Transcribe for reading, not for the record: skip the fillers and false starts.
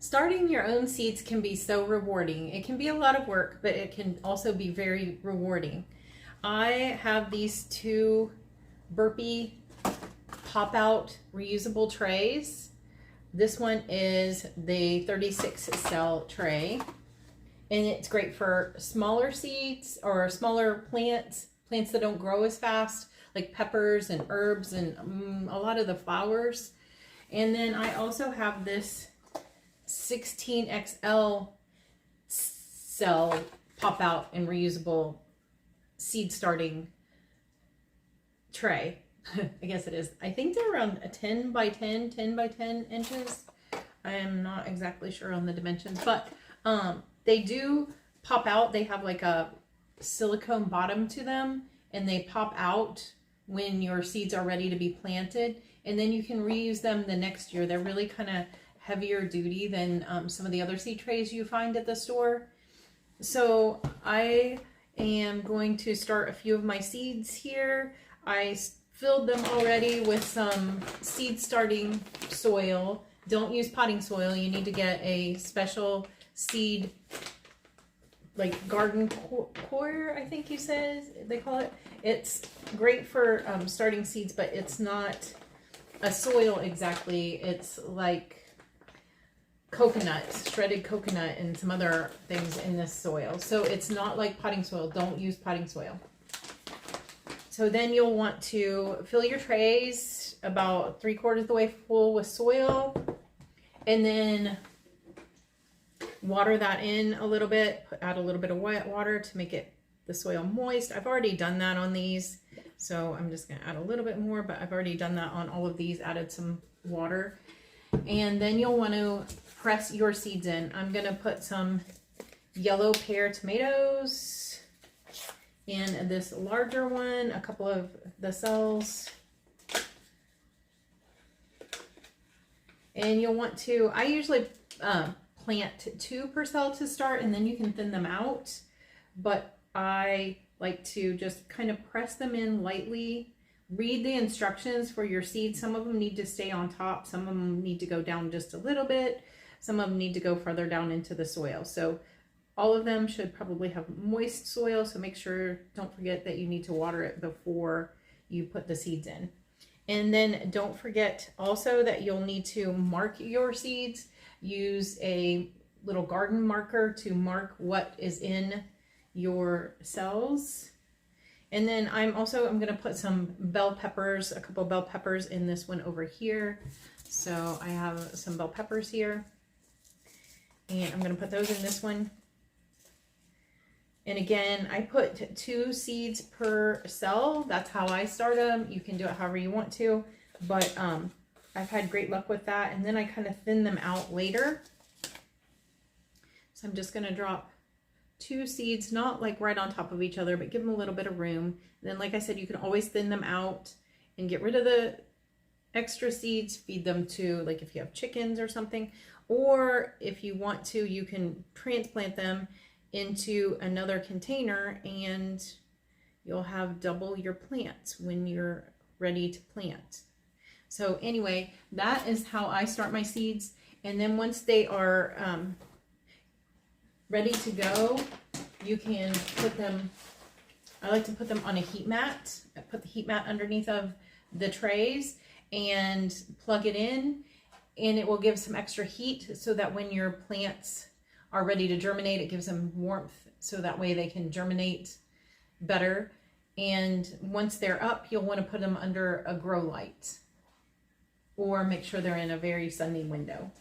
Starting your own seeds can be so rewarding. It can be a lot of work, but it can also be very rewarding. I have these two Burpee pop-out reusable trays. This one is the 36 cell tray, and it's great for smaller seeds or smaller plants that don't grow as fast, like peppers and herbs and a lot of the flowers. And then I also have this 16XL cell pop out and reusable seed starting tray. I guess it is. I think they're around a 10 by 10 inches. I am not exactly sure on the dimensions, but they do pop out. They have like a silicone bottom to them, and they pop out when your seeds are ready to be planted, and then you can reuse them the next year. They're really kind of heavier duty than some of the other seed trays you find at the store. So I am going to start a few of my seeds here. I filled them already with some seed starting soil. Don't use potting soil. You need to get a special seed, like garden coir, I think you said they call it. It's great for starting seeds, but it's not a soil exactly. It's like coconut, shredded coconut, and some other things in this soil. So it's not like potting soil. Don't use potting soil. So then you'll want to fill your trays about 3/4 of the way full with soil, and then water that in a little bit. Add a little bit of wet water to make the soil moist. I've already done that on these, so I'm just going to add a little bit more, but I've already done that on all of these, added some water. And then you'll want to press your seeds in. I'm going to put some yellow pear tomatoes in this larger one, a couple of the cells. And you'll want to, I usually plant 2 per cell to start, and then you can thin them out. But I like to just kind of press them in lightly. Read the instructions for your seeds. Some of them need to stay on top. Some of them need to go down just a little bit. Some of them need to go further down into the soil. So all of them should probably have moist soil. So make sure, don't forget that you need to water it before you put the seeds in. And then don't forget also that you'll need to mark your seeds. Use a little garden marker to mark what is in your cells. And then I'm going to put some bell peppers, a couple bell peppers in this one over here. So I have some bell peppers here, and I'm going to put those in this one. And again, I put 2 seeds per cell. That's how I start them. You can do it however you want to, but I've had great luck with that. And then I kind of thin them out later. So I'm just going to drop 2 seeds, not like right on top of each other, but give them a little bit of room. And then, like I said, you can always thin them out and get rid of the extra seeds, feed them to, like if you have chickens or something, or if you want to, you can transplant them into another container and you'll have double your plants when you're ready to plant. So anyway, that is how I start my seeds. And then once they are ready to go, you can put them, I like to put them on a heat mat. I put the heat mat underneath of the trays and plug it in, and it will give some extra heat so that when your plants are ready to germinate, it gives them warmth so that way they can germinate better. And once they're up, you'll want to put them under a grow light or make sure they're in a very sunny window.